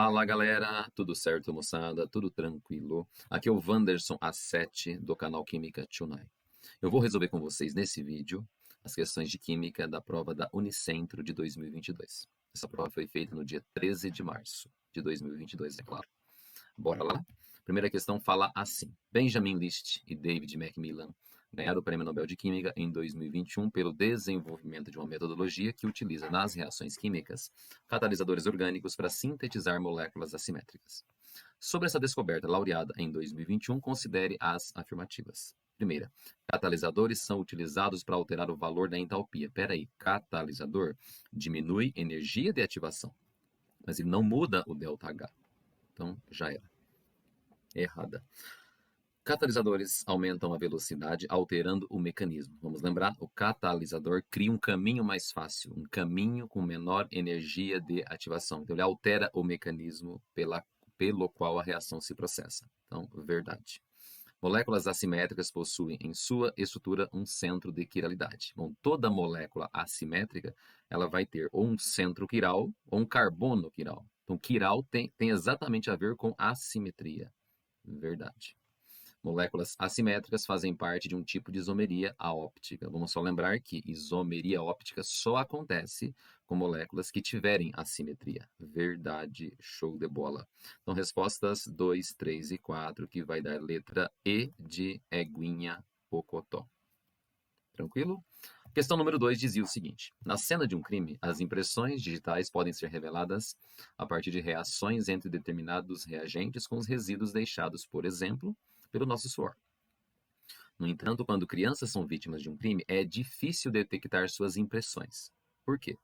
Fala galera, tudo certo moçada, tudo tranquilo? Aqui é o Wanderson A7 do canal Química Tunai. Eu vou resolver com vocês nesse vídeo as questões de Química da prova da Unicentro de 2022. Essa prova foi feita no dia 13 de março de 2022, é claro. Bora lá? Primeira questão fala assim: Benjamin List e David Macmillan ganharam o Prêmio Nobel de Química em 2021 pelo desenvolvimento de uma metodologia que utiliza nas reações químicas catalisadores orgânicos para sintetizar moléculas assimétricas. Sobre essa descoberta laureada em 2021, considere as afirmativas. Primeira, catalisadores são utilizados para alterar o valor da entalpia. Peraí, catalisador diminui energia de ativação, mas ele não muda o ΔH. Então, já era. Errada. Catalisadores aumentam a velocidade, alterando o mecanismo. Vamos lembrar? O catalisador cria um caminho mais fácil, um caminho com menor energia de ativação. Então, ele altera o mecanismo pelo qual a reação se processa. Então, verdade. Moléculas assimétricas possuem em sua estrutura um centro de quiralidade. Bom, toda molécula assimétrica ela vai ter ou um centro quiral ou um carbono quiral. Então, quiral tem exatamente a ver com assimetria. Verdade. Moléculas assimétricas fazem parte de um tipo de isomeria aóptica. Vamos só lembrar que isomeria óptica só acontece com moléculas que tiverem assimetria. Verdade, show de bola. Então, respostas 2, 3 e 4, que vai dar letra E de Eguinha Pocotó. Tranquilo? Questão número 2 dizia o seguinte: na cena de um crime, as impressões digitais podem ser reveladas a partir de reações entre determinados reagentes com os resíduos deixados, por exemplo, pelo nosso suor. No entanto, quando crianças são vítimas de um crime, é difícil detectar suas impressões. Por quê?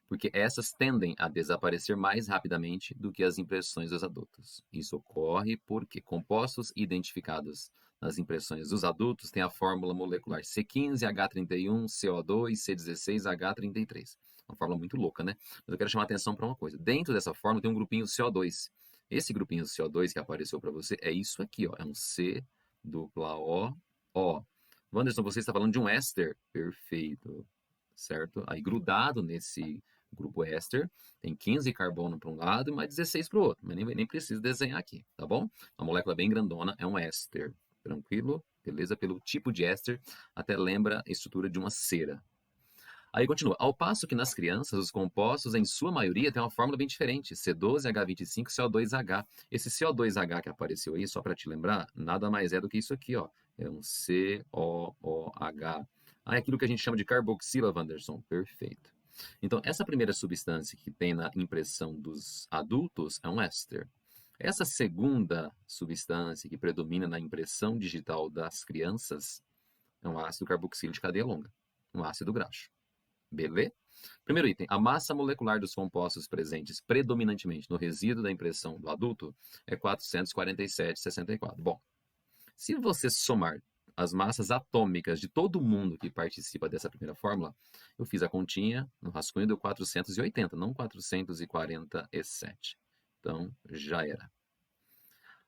Porque essas tendem a desaparecer mais rapidamente do que as impressões dos adultos. Isso ocorre porque compostos identificados nas impressões dos adultos têm a fórmula molecular C15H31CO2 C16H33. Uma fórmula muito louca, né? Mas eu quero chamar a atenção para uma coisa. Dentro dessa fórmula tem um grupinho CO2. Esse grupinho CO2 que apareceu para você é isso aqui, ó. É um C dupla O, O. Wanderson, você está falando de um éster? Perfeito. Certo? Aí grudado nesse grupo éster, tem 15 carbono para um lado e mais 16 para o outro, mas nem preciso desenhar aqui, tá bom? Uma molécula bem grandona é um éster, tranquilo? Beleza? Pelo tipo de éster, até lembra a estrutura de uma cera. Aí continua. Ao passo que nas crianças, os compostos, em sua maioria, têm uma fórmula bem diferente. C12H25, CO2H. Esse CO2H que apareceu aí, só para te lembrar, nada mais é do que isso aqui, ó. É um COOH. É aquilo que a gente chama de carboxila, Wanderson. Perfeito. Então, essa primeira substância que tem na impressão dos adultos é um éster. Essa segunda substância que predomina na impressão digital das crianças é um ácido carboxílico de cadeia longa, um ácido graxo. Beleza? Primeiro item, a massa molecular dos compostos presentes predominantemente no resíduo da impressão do adulto é 447,64. Bom, se você somar as massas atômicas de todo mundo que participa dessa primeira fórmula, eu fiz a continha, no rascunho deu 480, não 447. Então, já era.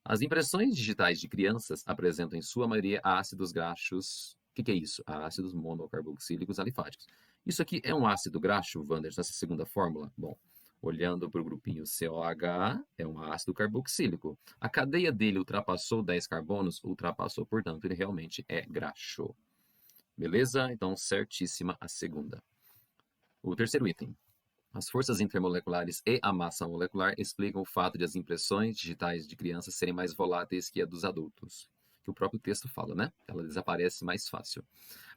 As impressões digitais de crianças apresentam em sua maioria ácidos graxos. O que é isso? Ácidos monocarboxílicos alifáticos. Isso aqui é um ácido graxo, Wanderson, essa segunda fórmula? Bom, olhando para o grupinho COH, é um ácido carboxílico. A cadeia dele ultrapassou 10 carbonos? Ultrapassou, portanto, ele realmente é graxo. Beleza? Então, certíssima a segunda. O terceiro item. As forças intermoleculares e a massa molecular explicam o fato de as impressões digitais de crianças serem mais voláteis que a dos adultos. Que o próprio texto fala, né? Ela desaparece mais fácil.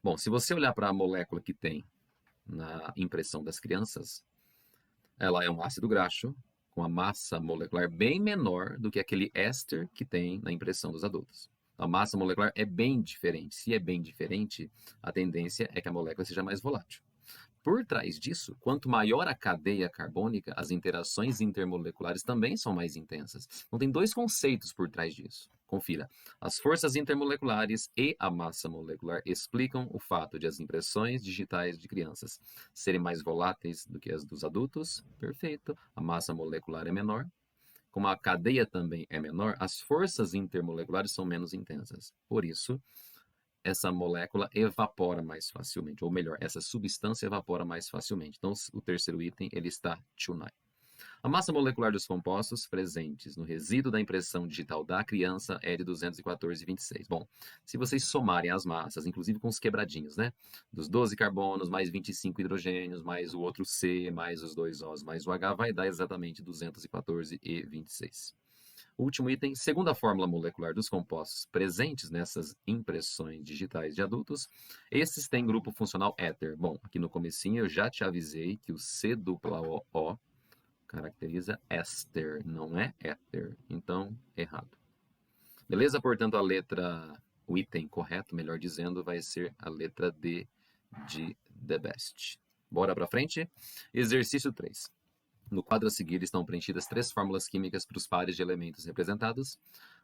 Bom, se você olhar para a molécula que tem na impressão das crianças, ela é um ácido graxo com a massa molecular bem menor do que aquele éster que tem na impressão dos adultos. A massa molecular é bem diferente. Se é bem diferente, a tendência é que a molécula seja mais volátil. Por trás disso, quanto maior a cadeia carbônica, as interações intermoleculares também são mais intensas. Então, tem dois conceitos por trás disso. Confira. As forças intermoleculares e a massa molecular explicam o fato de as impressões digitais de crianças serem mais voláteis do que as dos adultos. Perfeito. A massa molecular é menor. Como a cadeia também é menor, as forças intermoleculares são menos intensas. Por isso, essa molécula evapora mais facilmente, ou melhor, essa substância evapora mais facilmente. Então, o terceiro item, ele está tunai. A massa molecular dos compostos presentes no resíduo da impressão digital da criança é de 214,26. Bom, se vocês somarem as massas, inclusive com os quebradinhos, né? Dos 12 carbonos, mais 25 hidrogênios, mais o outro C, mais os dois Os, mais o H, vai dar exatamente 214,26. Último item, segundo a fórmula molecular dos compostos presentes nessas impressões digitais de adultos, esses têm grupo funcional éter. Bom, aqui no comecinho eu já te avisei que o C dupla O caracteriza éster, não é éter. Então, errado. Beleza? Portanto, o item correto, melhor dizendo, vai ser a letra D de the best. Bora para frente? Exercício 3. No quadro a seguir estão preenchidas 3 fórmulas químicas para os pares de elementos representados,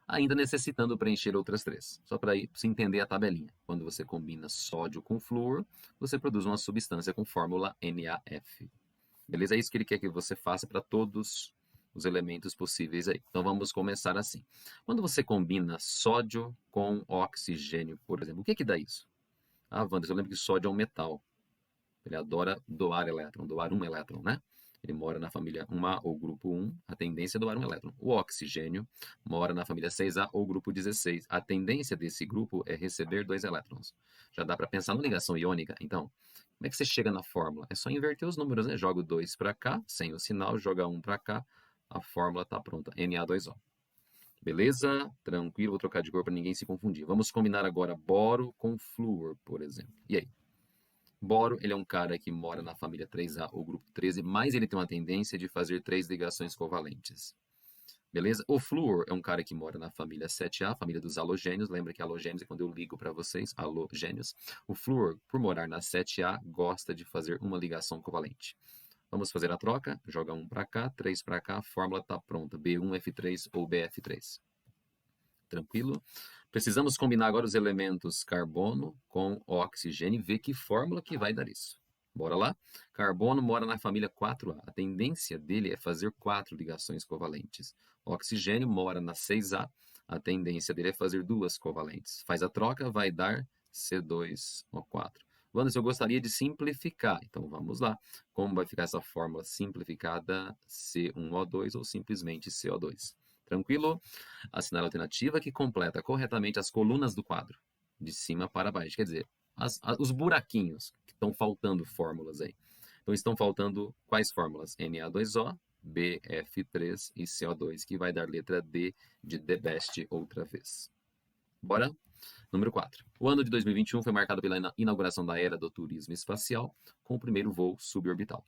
ainda necessitando preencher outras 3. Só para você entender a tabelinha. Quando você combina sódio com flúor, você produz uma substância com fórmula NaF. Beleza? É isso que ele quer que você faça para todos os elementos possíveis aí. Então vamos começar assim. Quando você combina sódio com oxigênio, por exemplo, o que dá isso? Ah, Wanderson, eu lembro que sódio é um metal. Ele adora doar elétron, doar um elétron, né? Ele mora na família 1A ou grupo 1, a tendência é doar um elétron. O oxigênio mora na família 6A ou grupo 16. A tendência desse grupo é receber 2 elétrons. Já dá para pensar numa ligação iônica, então. Como é que você chega na fórmula? É só inverter os números, né? Joga o 2 para cá, sem o sinal, joga 1 para cá, a fórmula está pronta, Na2O. Beleza? Tranquilo, vou trocar de cor para ninguém se confundir. Vamos combinar agora boro com flúor, por exemplo. E aí? Boro, ele é um cara que mora na família 3A ou grupo 13, mas ele tem uma tendência de fazer 3 ligações covalentes. Beleza? O flúor é um cara que mora na família 7A, família dos halogênios. Lembra que halogênios é quando eu ligo para vocês, halogênios. O flúor, por morar na 7A, gosta de fazer uma ligação covalente. Vamos fazer a troca. Joga 1 para cá, 3 para cá, a fórmula está pronta. B1F3 ou BF3. Tranquilo? Precisamos combinar agora os elementos carbono com oxigênio e ver que fórmula que vai dar isso. Bora lá? Carbono mora na família 4A. A tendência dele é fazer 4 ligações covalentes. Oxigênio mora na 6A. A tendência dele é fazer 2 covalentes. Faz a troca, vai dar C2O4. Wanderson, eu gostaria de simplificar. Então vamos lá. Como vai ficar essa fórmula simplificada? C1O2 ou simplesmente CO2. Tranquilo? Assinar a alternativa que completa corretamente as colunas do quadro, de cima para baixo. Quer dizer, os buraquinhos que estão faltando fórmulas aí. Então estão faltando quais fórmulas? Na2O, BF3 e CO2, que vai dar letra D de the best outra vez. Bora? Número 4. O ano de 2021 foi marcado pela inauguração da era do turismo espacial, com o primeiro voo suborbital.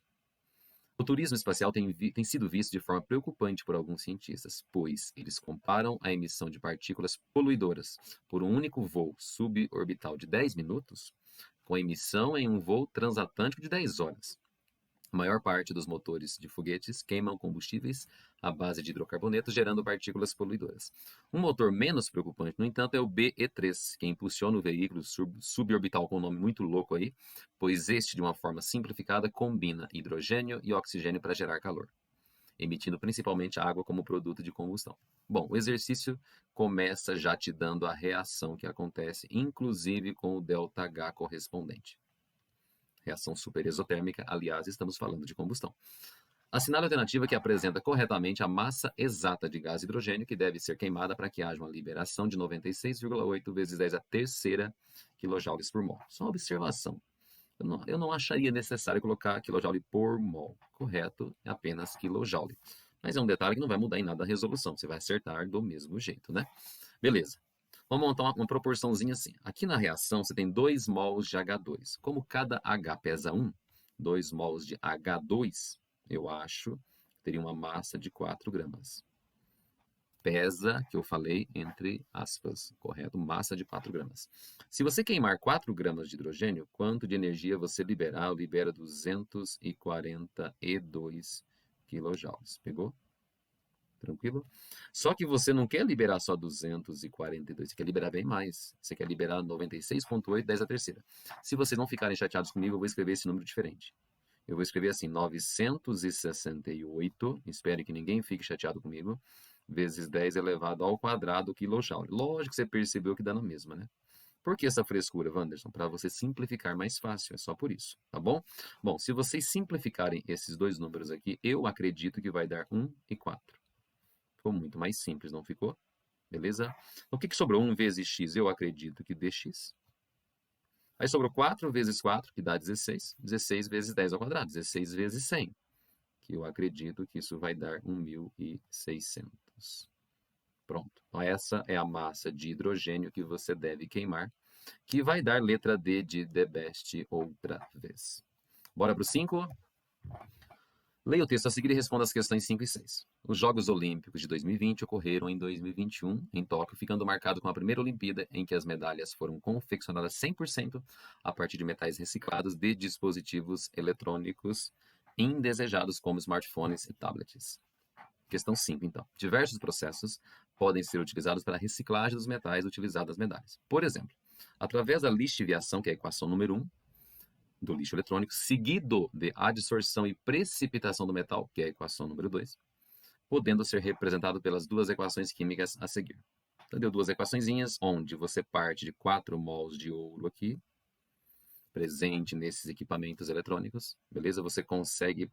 O turismo espacial tem sido visto de forma preocupante por alguns cientistas, pois eles comparam a emissão de partículas poluidoras por um único voo suborbital de 10 minutos com a emissão em um voo transatlântico de 10 horas. A maior parte dos motores de foguetes queimam combustíveis à base de hidrocarbonetos, gerando partículas poluidoras. Um motor menos preocupante, no entanto, é o BE3, que impulsiona o veículo suborbital com um nome muito louco aí, pois este, de uma forma simplificada, combina hidrogênio e oxigênio para gerar calor, emitindo principalmente água como produto de combustão. Bom, o exercício começa já te dando a reação que acontece, inclusive com o ΔH correspondente. Reação super exotérmica, aliás, estamos falando de combustão. Assinale a alternativa que apresenta corretamente a massa exata de gás hidrogênio que deve ser queimada para que haja uma liberação de 96,8 vezes 10 a terceira kJ por mol. Só uma observação. Eu não acharia necessário colocar kJ por mol. Correto é apenas kJ. Mas é um detalhe que não vai mudar em nada a resolução. Você vai acertar do mesmo jeito, né? Beleza. Vamos montar uma proporçãozinha assim. Aqui na reação você tem 2 mols de H2. Como cada H pesa 1, 2 mols de H2, eu acho, teria uma massa de 4 gramas. Pesa, que eu falei, entre aspas, correto? Massa de 4 gramas. Se você queimar 4 gramas de hidrogênio, quanto de energia você liberar? Libera 242 kJ. Pegou? Tranquilo? Só que você não quer liberar só 242, você quer liberar bem mais. Você quer liberar 96,8, 10 a terceira. Se vocês não ficarem chateados comigo, eu vou escrever esse número diferente. Eu vou escrever assim, 968, espere que ninguém fique chateado comigo, vezes 10 elevado ao quadrado quilojoule. Lógico que você percebeu que dá na mesma, né? Por que essa frescura, Wanderson? Para você simplificar mais fácil, é só por isso, tá bom? Bom, se vocês simplificarem esses dois números aqui, eu acredito que vai dar 1 e 4. Ficou muito mais simples, não ficou? Beleza? O que sobrou? 1 vezes x, eu acredito que dx. Aí sobrou 4 vezes 4, que dá 16. 16 vezes 10 ao quadrado, 16 vezes 100. Que eu acredito que isso vai dar 1.600. Pronto. Então, essa é a massa de hidrogênio que você deve queimar, que vai dar letra D de The Best outra vez. Bora para o 5? Leia o texto a seguir e responda as questões 5 e 6. Os Jogos Olímpicos de 2020 ocorreram em 2021, em Tóquio, ficando marcado com a primeira Olimpíada em que as medalhas foram confeccionadas 100% a partir de metais reciclados de dispositivos eletrônicos indesejados como smartphones e tablets. Questão 5, então. Diversos processos podem ser utilizados para a reciclagem dos metais utilizados nas medalhas. Por exemplo, através da lixiviação, que é a equação número 1, do lixo eletrônico, seguido de adsorção e precipitação do metal, que é a equação número 2, podendo ser representado pelas duas equações químicas a seguir. Então, deu duas equaçõezinhas, onde você parte de 4 mols de ouro aqui, presente nesses equipamentos eletrônicos, beleza? Você consegue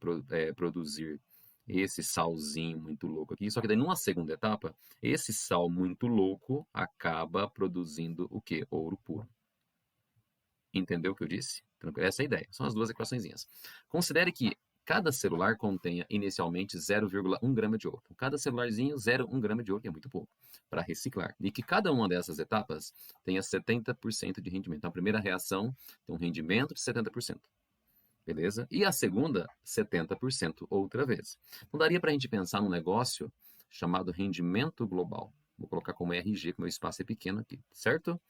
produzir esse salzinho muito louco aqui, só que daí numa segunda etapa, esse sal muito louco acaba produzindo o quê? Ouro puro. Entendeu o que eu disse? Essa é a ideia. São as duas equaçõezinhas. Considere que cada celular contenha inicialmente 0,1 grama de ouro. Cada celularzinho, 0,1 grama de ouro, que é muito pouco, para reciclar. E que cada uma dessas etapas tenha 70% de rendimento. Então, a primeira reação tem um rendimento de 70%. Beleza? E a segunda, 70% outra vez. Então, daria para a gente pensar num negócio chamado rendimento global. Vou colocar como RG, que o meu espaço é pequeno aqui, certo?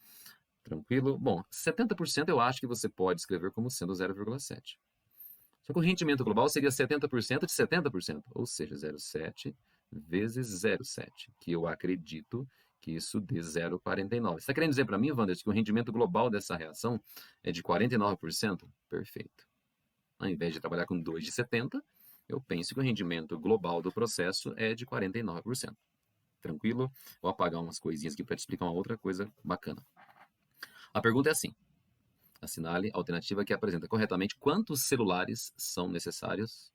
Tranquilo? Bom, 70% eu acho que você pode escrever como sendo 0,7. Só que o rendimento global seria 70% de 70%, ou seja, 0,7 vezes 0,7, que eu acredito que isso dê 0,49. Você está querendo dizer para mim, Wanderson, que o rendimento global dessa reação é de 49%? Perfeito. Ao invés de trabalhar com 2 de 70, eu penso que o rendimento global do processo é de 49%. Tranquilo? Vou apagar umas coisinhas aqui para te explicar uma outra coisa bacana. A pergunta é assim. Assinale a alternativa que apresenta corretamente quantos celulares são necessários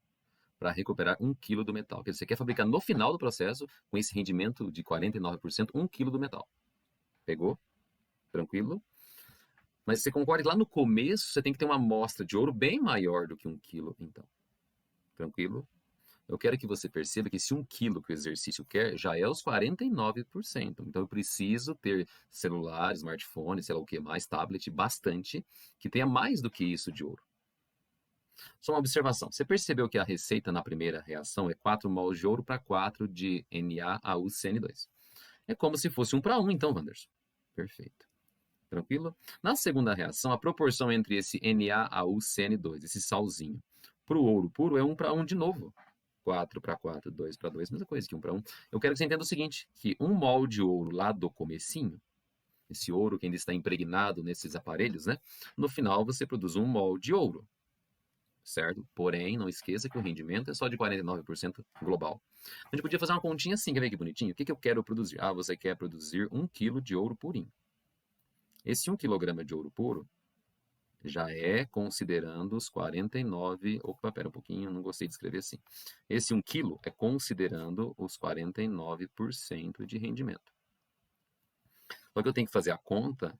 para recuperar 1 kg do metal. Quer dizer, você quer fabricar no final do processo, com esse rendimento de 49%, 1 kg do metal. Pegou? Tranquilo? Mas você concorda que lá no começo você tem que ter uma amostra de ouro bem maior do que 1 kg, então. Tranquilo? Eu quero que você perceba que se 1 quilo que o exercício quer, já é os 49%. Então eu preciso ter celular, smartphone, sei lá o que mais, tablet, bastante, que tenha mais do que isso de ouro. Só uma observação. Você percebeu que a receita na primeira reação é 4 mols de ouro para 4 de NaAuCN2. É como se fosse 1 para 1, então, Wanderson. Perfeito. Tranquilo? Na segunda reação, a proporção entre esse NaAuCN2, esse salzinho, para o ouro puro é 1 para 1 de novo. 4 para 4, 2 para 2, mesma coisa que 1 para 1. Eu quero que você entenda o seguinte, que 1 mol de ouro lá do comecinho, esse ouro que ainda está impregnado nesses aparelhos, né? No final você produz 1 mol de ouro, certo? Porém, não esqueça que o rendimento é só de 49% global. A gente podia fazer uma continha assim, quer ver que bonitinho? O que eu quero produzir? Ah, você quer produzir 1 kg de ouro purinho. Esse 1 kg de ouro puro já é considerando os 49... Opa, pera um pouquinho, não gostei de escrever assim. Esse 1 quilo é considerando os 49% de rendimento. Só que eu tenho que fazer a conta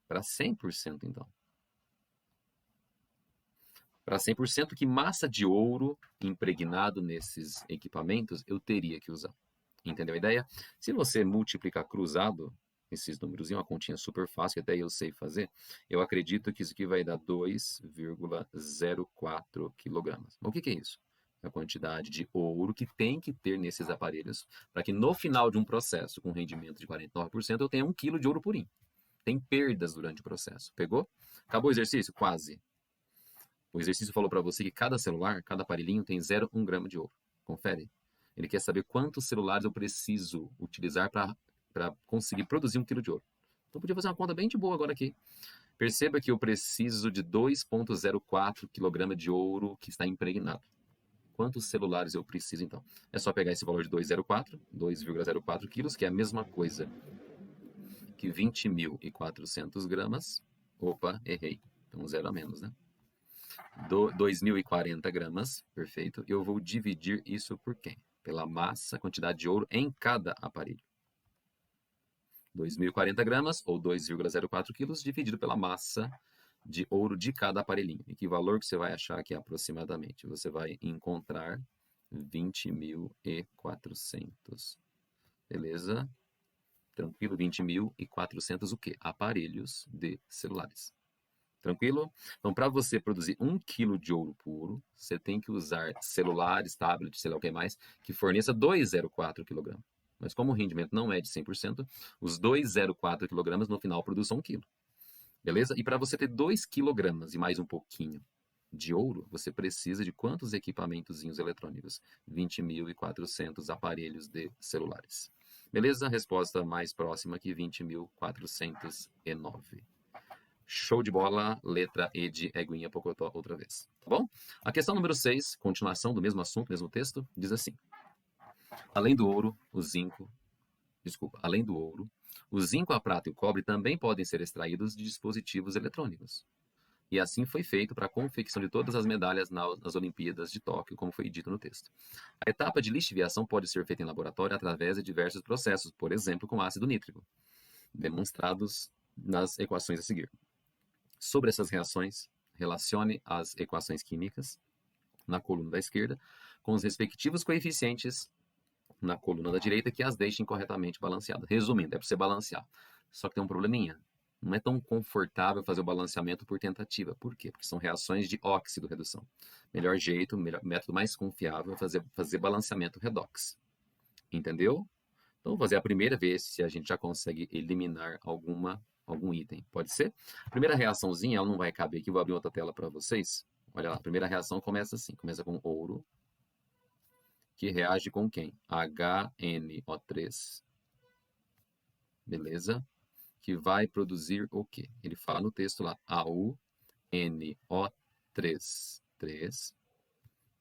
para 100%, então. Para 100%, que massa de ouro impregnado nesses equipamentos eu teria que usar? Entendeu a ideia? Se você multiplicar cruzado esses números em uma continha super fácil, que até eu sei fazer, eu acredito que isso aqui vai dar 2,04 quilogramas. O que é isso? É a quantidade de ouro que tem que ter nesses aparelhos para que no final de um processo com rendimento de 49% eu tenha 1 quilo de ouro purinho. Tem perdas durante o processo. Pegou? Acabou o exercício? Quase. O exercício falou para você que cada celular, cada aparelhinho tem 0,1 grama de ouro. Confere. Ele quer saber quantos celulares eu preciso utilizar para conseguir produzir 1 quilo de ouro. Então, podia fazer uma conta bem de boa agora aqui. Perceba que eu preciso de 2,04 kg de ouro que está impregnado. Quantos celulares eu preciso, então? É só pegar esse valor de 2,04 quilos, que é a mesma coisa que 20.400 gramas... Opa, errei. Então, 0 a menos, né? 2.040 gramas, perfeito. Eu vou dividir isso por quem? Pela massa, quantidade de ouro em cada aparelho. 2.040 gramas, ou 2,04 quilos, dividido pela massa de ouro de cada aparelhinho. E que valor que você vai achar aqui aproximadamente? Você vai encontrar 20.400. Beleza? Tranquilo? 20.400 o quê? Aparelhos de celulares. Tranquilo? Então, para você produzir 1 kg de ouro puro, você tem que usar celulares, tablets, sei lá o que mais, que forneça 2,04 kg. Mas como o rendimento não é de 100%, os 2,04 kg no final produzem 1 kg. Beleza? E para você ter 2 kg e mais um pouquinho de ouro, você precisa de quantos equipamentozinhos eletrônicos? 20.400 aparelhos de celulares. Beleza? Resposta mais próxima aqui, 20.409. Show de bola, letra E de Eguinha Pocotó outra vez, tá bom? A questão número 6, continuação do mesmo assunto, mesmo texto, diz assim: além do ouro, o zinco, a prata e o cobre também podem ser extraídos de dispositivos eletrônicos. E assim foi feito para a confecção de todas as medalhas nas Olimpíadas de Tóquio, como foi dito no texto. A etapa de lixiviação pode ser feita em laboratório através de diversos processos, por exemplo, com ácido nítrico, demonstrados nas equações a seguir. Sobre essas reações, relacione as equações químicas na coluna da esquerda com os respectivos coeficientes na coluna da direita que as deixem corretamente balanceadas. Resumindo, é para você balancear. Só que tem um probleminha. Não é tão confortável fazer o balanceamento por tentativa. Por quê? Porque são reações de óxido-redução. Melhor jeito, método mais confiável é fazer balanceamento redox. Entendeu? Então, vou fazer a primeira vez se a gente já consegue eliminar algum item. Pode ser? A primeira reaçãozinha, ela não vai caber aqui. Vou abrir outra tela para vocês. Olha lá, a primeira reação começa assim. Começa com ouro, que reage com quem? HNO3. Beleza? Que vai produzir o quê? Ele fala no texto lá, AuNO3. 3. O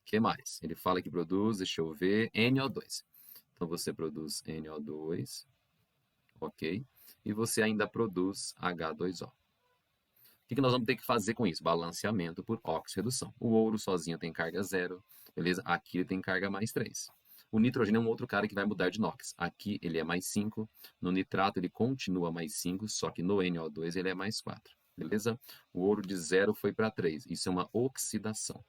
que mais? Ele fala que produz, deixa eu ver, NO2. Então, você produz NO2, ok? E você ainda produz H2O. O que nós vamos ter que fazer com isso? Balanceamento por oxirredução. O ouro sozinho tem carga 0, beleza? Aqui ele tem carga mais 3. O nitrogênio é um outro cara que vai mudar de NOx. Aqui ele é mais 5, no nitrato ele continua mais 5, só que no NO2 ele é mais 4, beleza? O ouro de 0 foi para 3, isso é uma oxidação.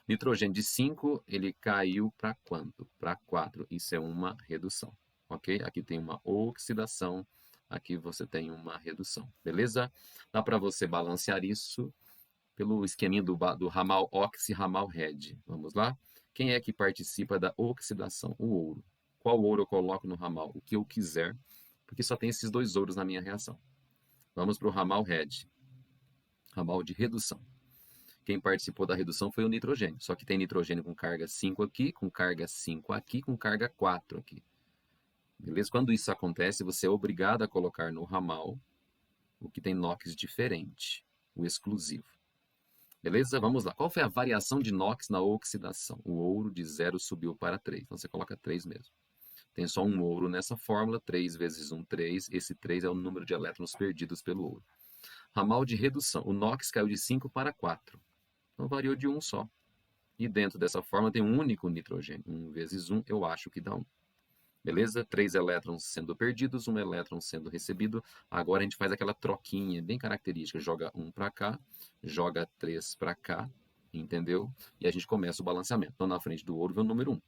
Nitrogênio de 5, ele caiu para quanto? Para 4, isso é uma redução, ok? Aqui tem uma oxidação, aqui você tem uma redução, beleza? Dá para você balancear isso pelo esqueminha do ramal oxi, ramal red. Vamos lá? Quem é que participa da oxidação? O ouro. Qual ouro eu coloco no ramal? O que eu quiser, porque só tem esses dois ouros na minha reação. Vamos para o ramal red, ramal de redução. Quem participou da redução foi o nitrogênio, só que tem nitrogênio com carga 5 aqui, com carga 5 aqui, com carga 4 aqui. Beleza? Quando isso acontece, você é obrigado a colocar no ramal o que tem NOx diferente, o exclusivo. Beleza? Vamos lá. Qual foi a variação de NOx na oxidação? O ouro de 0 subiu para 3. Então você coloca 3 mesmo. Tem só um ouro nessa fórmula. 3 vezes 1, 3. Esse 3 é o número de elétrons perdidos pelo ouro. Ramal de redução. O NOx caiu de 5 para 4. Então variou de 1 só. E dentro dessa fórmula tem um único nitrogênio. 1 vezes 1, eu acho que dá 1. Beleza? 3 elétrons sendo perdidos, 1 elétron sendo recebido. Agora a gente faz aquela troquinha bem característica. Joga 1 para cá, joga 3 para cá, entendeu? E a gente começa o balanceamento. Então, na frente do ouro vem o número 1.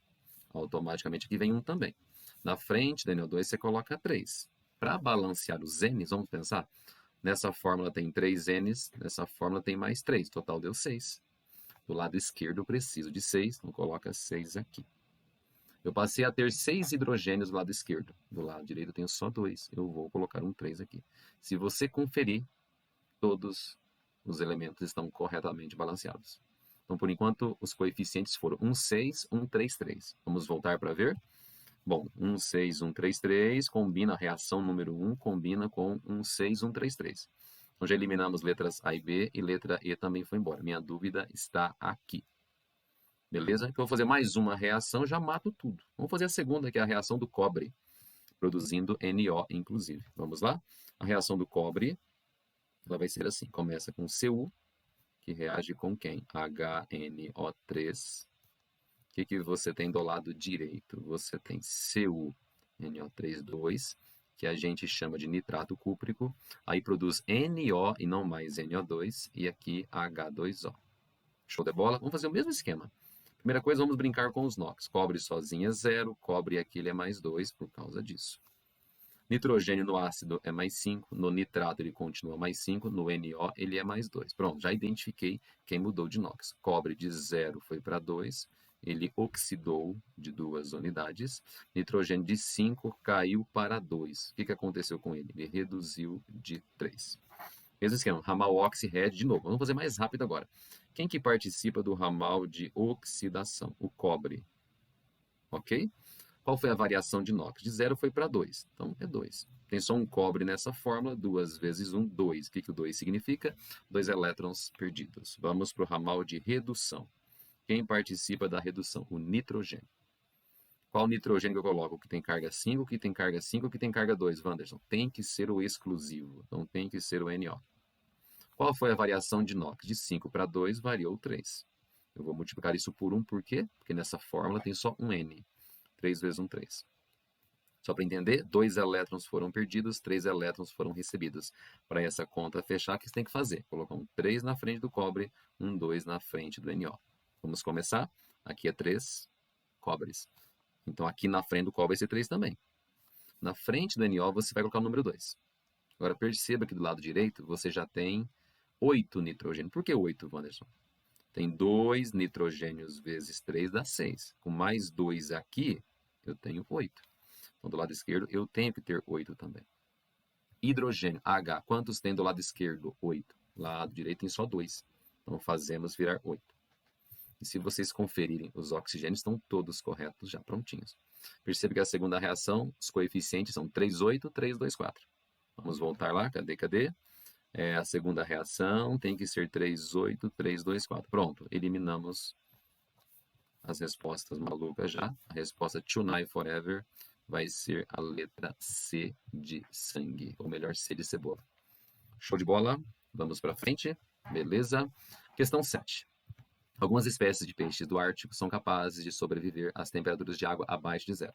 Automaticamente aqui vem 1 também. Na frente da NO2 você coloca 3. Para balancear os N's, vamos pensar? Nessa fórmula tem 3 N's, nessa fórmula tem mais 3. Total deu 6. Do lado esquerdo eu preciso de 6, então coloca 6 aqui. Eu passei a ter 6 hidrogênios do lado esquerdo. Do lado direito eu tenho só 2. Eu vou colocar um 3 aqui. Se você conferir, todos os elementos estão corretamente balanceados. Então, por enquanto, os coeficientes foram 1, 6, 1, 3, 3. Vamos voltar para ver? Bom, 1, 6, 1, 3, 3, combina a reação número 1, combina com 1, 6, 1, 3, 3. Então, já eliminamos letras A e B e letra E também foi embora. Minha dúvida está aqui. Beleza? Então, eu vou fazer mais uma reação, já mato tudo. Vamos fazer a segunda, que é a reação do cobre. produzindo NO, inclusive. Vamos lá? A reação do cobre, ela vai ser assim, começa com Cu, que reage com quem? HNO3. O que você tem do lado direito? Você tem CuNO3,2, que a gente chama de nitrato cúprico, aí produz NO e não mais NO2, e aqui H2O. Show de bola? Vamos fazer o mesmo esquema. Primeira coisa, vamos brincar com os NOx. Cobre sozinho é 0, cobre aqui ele é mais 2 por causa disso. Nitrogênio no ácido é mais 5, no nitrato ele continua mais 5, no NO ele é mais 2. Pronto, já identifiquei quem mudou de NOx. Cobre de 0 foi para 2, ele oxidou de 2 unidades. Nitrogênio de 5 caiu para 2. O que aconteceu com ele? Ele reduziu de 3. Mesmo esquema, ramal oxi-red de novo. Vamos fazer mais rápido agora. Quem que participa do ramal de oxidação? O cobre. Ok? Qual foi a variação de NOx? De 0 foi para 2. Então, é 2. Tem só um cobre nessa fórmula. 2 vezes 1, 2. O que o 2 significa? 2 elétrons perdidos. Vamos para o ramal de redução. Quem participa da redução? O nitrogênio. Qual nitrogênio que eu coloco? O que tem carga 5, o que tem carga 5, o que tem carga 2, Wanderson? Tem que ser o exclusivo. Então, tem que ser o NO. Qual foi a variação de NOx? De 5 para 2, variou 3. Eu vou multiplicar isso por 1, por quê? Porque nessa fórmula tem só um N. 3 vezes 1, 3. Só para entender, 2 elétrons foram perdidos, 3 elétrons foram recebidos. Para essa conta fechar, o que você tem que fazer? Colocar um 3 na frente do cobre, um 2 na frente do NO. Vamos começar? Aqui é 3 cobres. Então, aqui na frente do cobre vai ser 3 também. Na frente do NO, você vai colocar o número 2. Agora, perceba que do lado direito, você já tem 8 nitrogênio. Por que 8, Wanderson? Tem 2 nitrogênios vezes 3 dá 6. Com mais 2 aqui, eu tenho 8. Então, do lado esquerdo, eu tenho que ter 8 também. Hidrogênio, H. Quantos tem do lado esquerdo? 8. Lado direito tem só 2. Então, fazemos virar 8. E se vocês conferirem, os oxigênios estão todos corretos, já prontinhos. Percebe que a segunda reação, os coeficientes são 3,8, 3,2,4. Vamos voltar lá, cadê? A segunda reação tem que ser 3,8, 3,2,4. Pronto, eliminamos as respostas malucas já. A resposta Tonight Forever vai ser a letra C de sangue, ou melhor, C de cebola. Show de bola? Vamos para frente. Beleza? Questão 7. Algumas espécies de peixes do Ártico são capazes de sobreviver às temperaturas de água abaixo de zero.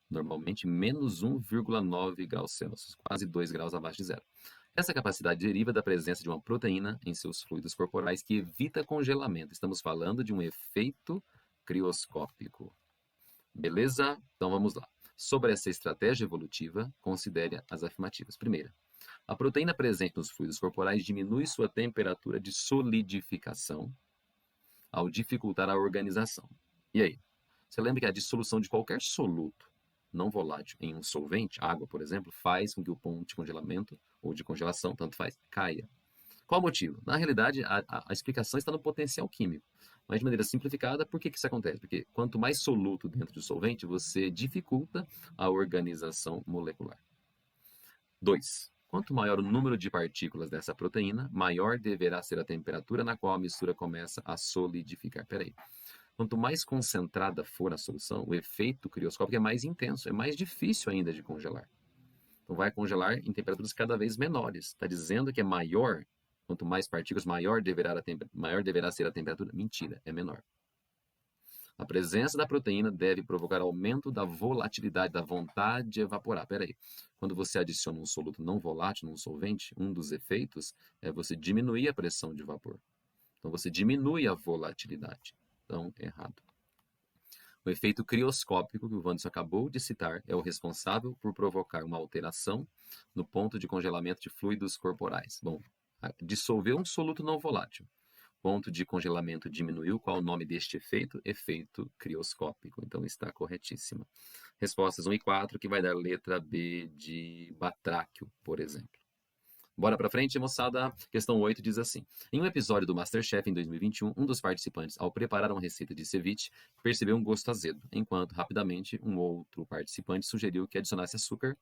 Normalmente, menos 1,9 graus Celsius, quase 2 graus abaixo de zero. Essa capacidade deriva da presença de uma proteína em seus fluidos corporais que evita congelamento. Estamos falando de um efeito crioscópico. Beleza? Então vamos lá. Sobre essa estratégia evolutiva, considere as afirmativas. Primeira, a proteína presente nos fluidos corporais diminui sua temperatura de solidificação ao dificultar a organização. E aí? Você lembra que a dissolução de qualquer soluto não volátil em um solvente, água, por exemplo, faz com que o ponto de congelamento ou de congelação, tanto faz, caia. Qual o motivo? Na realidade, a explicação está no potencial químico. Mas de maneira simplificada, por que isso acontece? Porque quanto mais soluto dentro do solvente, você dificulta a organização molecular. 2. Quanto maior o número de partículas dessa proteína, maior deverá ser a temperatura na qual a mistura começa a solidificar. Peraí. Quanto mais concentrada for a solução, o efeito crioscópico é mais intenso, é mais difícil ainda de congelar. Então vai congelar em temperaturas cada vez menores. Está dizendo que é maior, quanto mais partículas, maior deverá ser a temperatura. Mentira, é menor. A presença da proteína deve provocar aumento da volatilidade, da vontade de evaporar. Peraí, quando você adiciona um soluto não volátil num solvente, um dos efeitos é você diminuir a pressão de vapor. Então você diminui a volatilidade. Então, errado. O efeito crioscópico que o Wanderson acabou de citar é o responsável por provocar uma alteração no ponto de congelamento de fluidos corporais. Bom, dissolveu um soluto não volátil. Ponto de congelamento diminuiu. Qual o nome deste efeito? Efeito crioscópico. Então está corretíssima. Respostas 1 e 4, que vai dar letra B de batráquio, por exemplo. Bora pra frente, moçada. Questão 8 diz assim. Em um episódio do MasterChef em 2021, um dos participantes, ao preparar uma receita de ceviche, percebeu um gosto azedo, enquanto, rapidamente, um outro participante sugeriu que adicionasse açúcar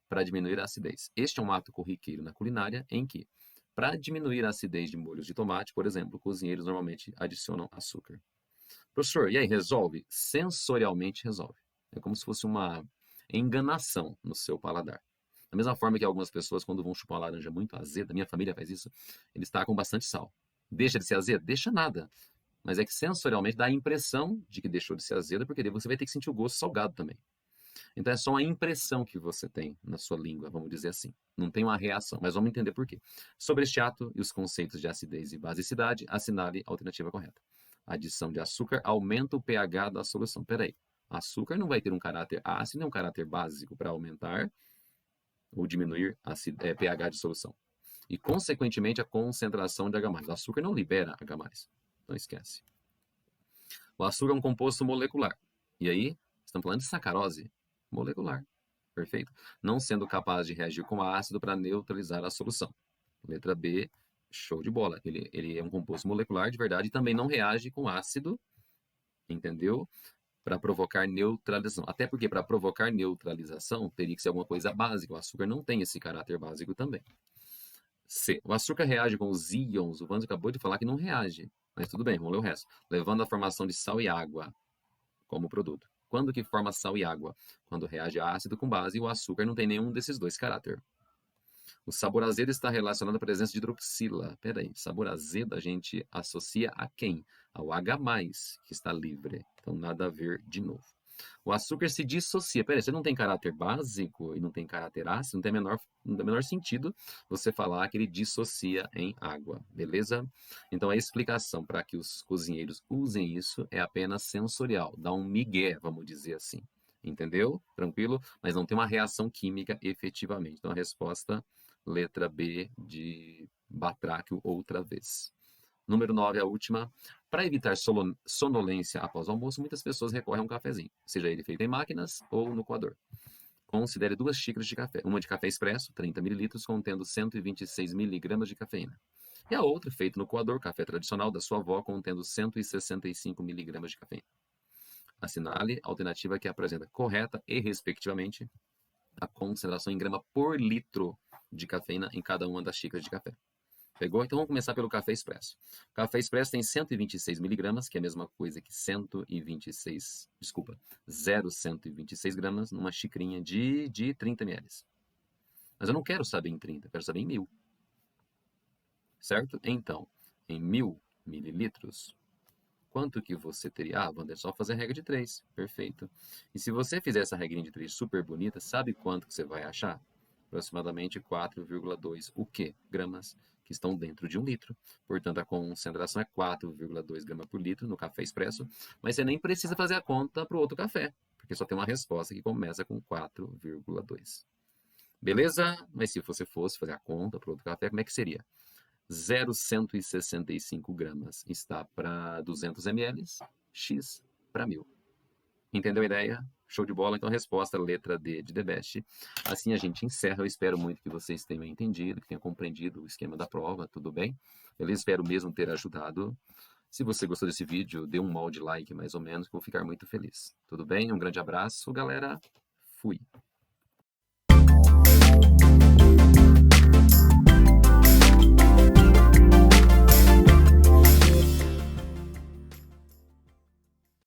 para diminuir a acidez. Este é um ato corriqueiro na culinária em que, para diminuir a acidez de molhos de tomate, por exemplo, cozinheiros normalmente adicionam açúcar. Professor, e aí, resolve? Sensorialmente resolve. É como se fosse uma enganação no seu paladar. Da mesma forma que algumas pessoas, quando vão chupar uma laranja muito azeda, minha família faz isso, eles tacam bastante sal. Deixa de ser azedo? Deixa nada. Mas é que sensorialmente dá a impressão de que deixou de ser azeda, porque daí você vai ter que sentir o gosto salgado também. Então é só uma impressão que você tem na sua língua, vamos dizer assim. Não tem uma reação, mas vamos entender por quê. Sobre este ato e os conceitos de acidez e basicidade, assinale a alternativa correta. A adição de açúcar aumenta o pH da solução. Peraí, açúcar não vai ter um caráter ácido nem um caráter básico para aumentar ou diminuir pH de solução. E, consequentemente, a concentração de H+. O açúcar não libera H+. Então esquece. O açúcar é um composto molecular. E aí, estamos falando de sacarose molecular. Perfeito? Não sendo capaz de reagir com ácido para neutralizar a solução. Letra B, show de bola. Ele é um composto molecular de verdade e também não reage com ácido, entendeu? Para provocar neutralização. Até porque para provocar neutralização teria que ser alguma coisa básica. O açúcar não tem esse caráter básico também. C. O açúcar reage com os íons. O Vans acabou de falar que não reage. Mas tudo bem, vamos ler o resto. Levando à formação de sal e água como produto. Quando que forma sal e água? Quando reage a ácido com base e o açúcar não tem nenhum desses dois caráter. O sabor azedo está relacionado à presença de hidroxila. Peraí, sabor azedo a gente associa a quem? Ao H+, que está livre. Então nada a ver de novo. O açúcar se dissocia. Peraí, você não tem caráter básico e não tem caráter ácido, não tem menor sentido você falar que ele dissocia em água, beleza? Então a explicação para que os cozinheiros usem isso é apenas sensorial, dá um migué, vamos dizer assim. Entendeu? Tranquilo? Mas não tem uma reação química efetivamente. Então a resposta, letra B de batráquio outra vez. Número 9, a última. Para evitar sonolência após o almoço, muitas pessoas recorrem a um cafezinho, seja ele feito em máquinas ou no coador. Considere 2 xícaras de café, uma de café expresso, 30 ml, contendo 126 mg de cafeína. E a outra, feita no coador, café tradicional da sua avó, contendo 165 mg de cafeína. Assinale a alternativa que apresenta correta e, respectivamente, a concentração em grama por litro de cafeína em cada uma das xícaras de café. Pegou? Então vamos começar pelo café expresso. O café expresso tem 126 miligramas, que é a mesma coisa que 0,126 gramas numa xicrinha de 30 ml. Mas eu não quero saber em 30, eu quero saber em 1000. Certo? Então, em 1000 mililitros, quanto que você teria? Ah, Wander, só fazer a regra de 3. Perfeito. E se você fizer essa regrinha de 3 super bonita, sabe quanto que você vai achar? Aproximadamente 4,2 o quê? Gramas que estão dentro de 1 litro. Portanto, a concentração é 4,2 gramas por litro no café expresso, mas você nem precisa fazer a conta para o outro café, porque só tem uma resposta que começa com 4,2. Beleza? Mas se você fosse fazer a conta para o outro café, como é que seria? 0,165 gramas está para 200 ml, X para 1000. Entendeu a ideia? Show de bola. Então, a resposta, letra D de The Best. Assim a gente encerra. Eu espero muito que vocês tenham entendido, que tenham compreendido o esquema da prova, tudo bem? Beleza? Espero mesmo ter ajudado. Se você gostou desse vídeo, dê um molde like, mais ou menos, que eu vou ficar muito feliz. Tudo bem? Um grande abraço, galera. Fui.